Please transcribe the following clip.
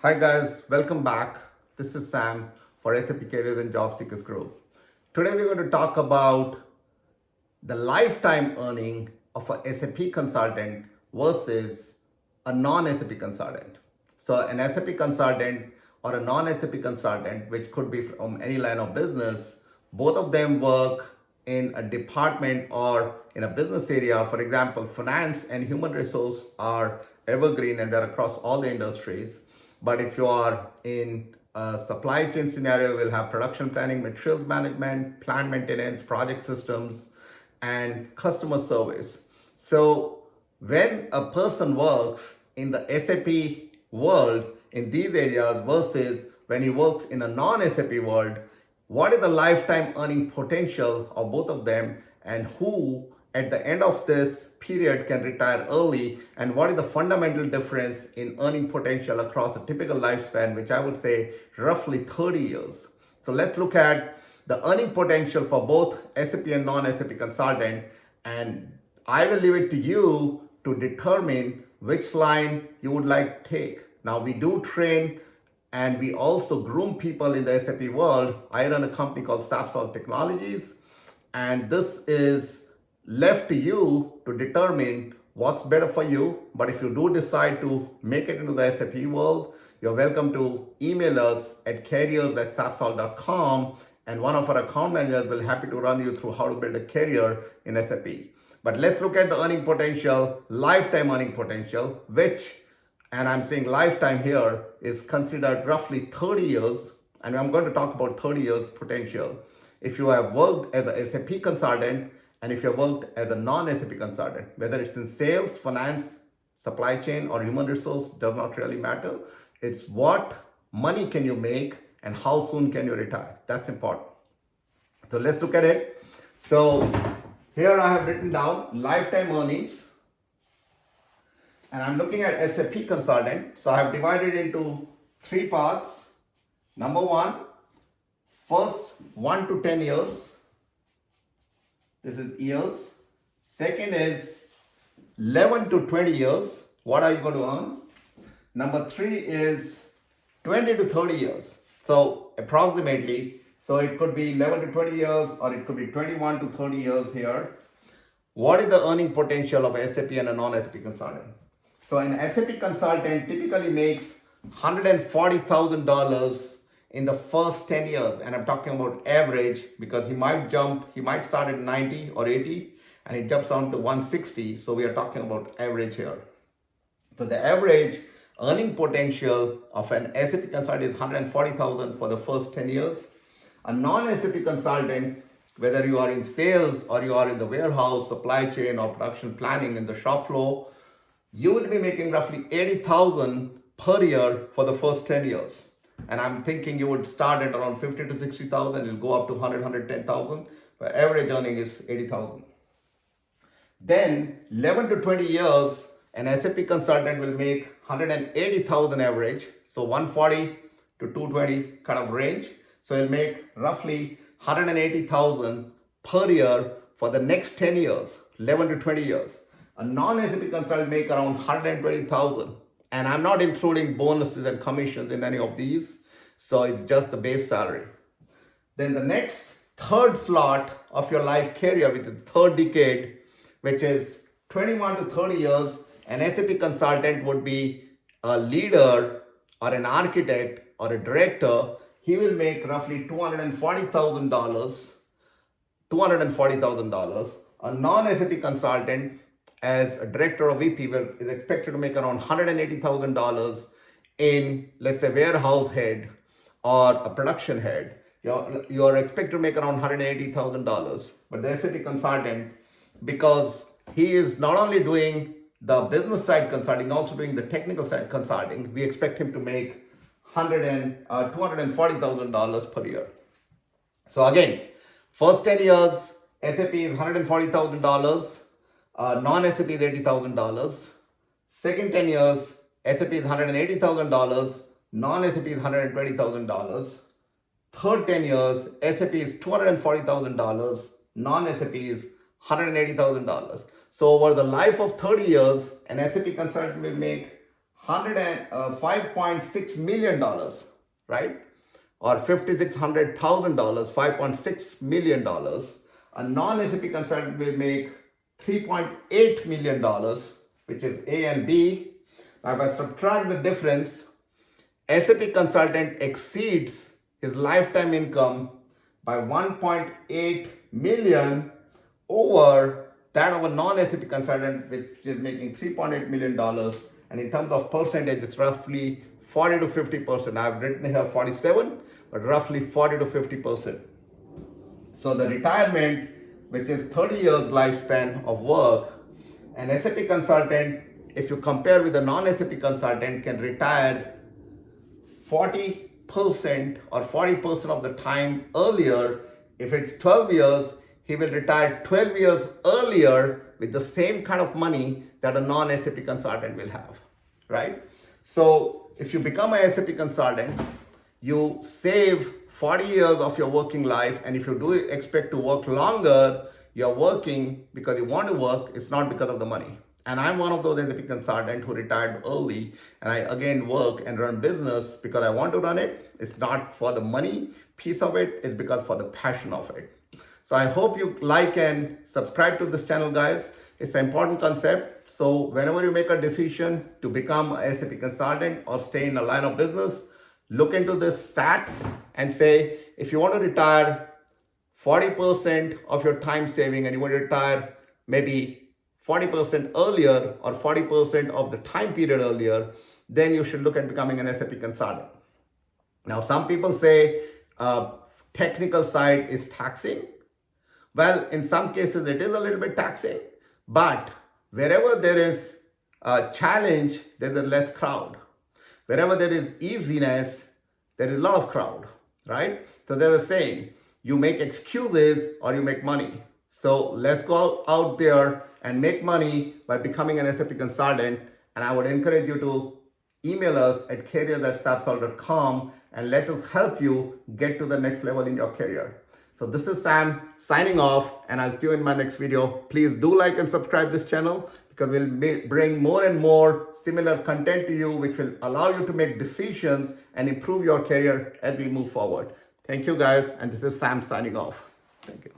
Hi guys, welcome back. This is Sam for SAP Careers and Job Seekers Group. Today we're going to talk about the lifetime earning of a SAP consultant versus a non-SAP consultant. So an SAP consultant or a non-SAP consultant, which could be from any line of business, both of them work in a department or in a business area. For example, finance and human resource are evergreen and they're across all the industries. But if you are in a supply chain scenario, we'll have production planning, materials management, plant maintenance, project systems, and customer service. So when a person works in the SAP world in these areas versus when he works in a non-SAP world, what is the lifetime earning potential of both of them, and who at the end of this period can retire early, and what is the fundamental difference in earning potential across a typical lifespan, which I would say roughly 30 years. So let's look at the earning potential for both SAP and non-SAP consultant, and I will leave it to you to determine which line you would like to take. Now we do train and we also groom people in the SAP world. I run a company called SAP Technologies, and this is left to you to determine what's better for you. But if you do decide to make it into the SAP world, you're welcome to email us at careers@sapsol.com, and one of our account managers will be happy to run you through how to build a career in SAP. But let's look at the earning potential, lifetime earning potential, which, and I'm saying lifetime here, is considered roughly 30 years. And I'm going to talk about 30 years potential. If you have worked as a SAP consultant and if you have worked as a non-SAP consultant, whether it's in sales, finance, supply chain, or human resource, does not really matter. It's what money can you make and how soon can you retire. That's important. So let's look at it. So here I have written down lifetime earnings, and I'm looking at SAP consultant. So I have divided into three parts. Number one, first 1 to 10 years. This is years. Second is 11 to 20 years. What are you going to earn? Number three is 20 to 30 years. So approximately, so it could be 11 to 20 years, or it could be 21 to 30 years here. What is the earning potential of a SAP and a non-SAP consultant? So an SAP consultant typically makes $140,000 in the first 10 years. And I'm talking about average, because he might start at 90 or 80 and he jumps on to 160. So we are talking about average here. So the average earning potential of an SAP consultant is 140,000 for the first 10 years. A non-SAP consultant, whether you are in sales or you are in the warehouse, supply chain, or production planning in the shop floor, you will be making roughly 80,000 per year for the first 10 years. And I'm thinking you would start at around 50 to 60,000, it'll go up to 100, 110,000, but average earning is 80,000. Then 11 to 20 years, an SAP consultant will make 180,000 average, so 140 to 220 kind of range. So he'll make roughly 180,000 per year for the next 10 years, 11 to 20 years. A non-SAP consultant make around 120,000, and I'm not including bonuses and commissions in any of these, so it's just the base salary. Then the next third slot of your life career, which is the third decade, which is 21 to 30 years, an SAP consultant would be a leader or an architect or a director. He will make roughly $240,000. A non-SAP consultant as a director or VP is expected to make around $180,000 in, let's say, warehouse head or a production head. You're expected to make around $180,000. But the SAP consultant, because he is not only doing the business side consulting, also doing the technical side consulting, we expect him to make $240,000 per year. So again, first 10 years, SAP is $140,000. Non-SAP is $80,000. Second 10 years, SAP is $180,000. Non-SAP is $120,000. Third 10 years, SAP is $240,000. Non-SAP is $180,000. So over the life of 30 years, an SAP consultant will make $5.6 million, right? Or $5,600,000, $5.6 million. A non-SAP consultant will make $3.8 million, which is A and B. Now, if I subtract the difference, SAP consultant exceeds his lifetime income by 1.8 million over that of a non-SAP consultant, which is making $3.8 million. And in terms of percentage, it's roughly 40 to 50%. I've written here 47, but roughly 40 to 50%. So the retirement, which is 30 years lifespan of work, an SAP consultant, if you compare with a non-SAP consultant, can retire 40% or 40% of the time earlier. If it's 12 years, he will retire 12 years earlier with the same kind of money that a non-SAP consultant will have, right? So if you become a SAP consultant, you save 40 years of your working life, and if you do expect to work longer, you're working because you want to work, it's not because of the money. And I'm one of those SAP consultants who retired early, and I again work and run business because I want to run it. It's not for the money piece of it, it's because for the passion of it. So I hope you like and subscribe to this channel, guys. It's an important concept. So whenever you make a decision to become a SAP consultant or stay in a line of business, look into this stats and say, if you want to retire 40% of your time saving and you want to retire maybe 40% earlier or 40% of the time period earlier, then you should look at becoming an SAP consultant. Now, some people say technical side is taxing. Well, in some cases it is a little bit taxing, but wherever there is a challenge, there's a less crowd. Wherever there is easiness, there is a lot of crowd, right? So they were saying, you make excuses or you make money. So let's go out there and make money by becoming an SAP consultant. And I would encourage you to email us at careers@sapsol.com and let us help you get to the next level in your career. So this is Sam signing off, and I'll see you in my next video. Please do like and subscribe this channel, because we'll bring more and more similar content to you, which will allow you to make decisions and improve your career as we move forward. Thank you, guys. And this is Sam signing off. Thank you.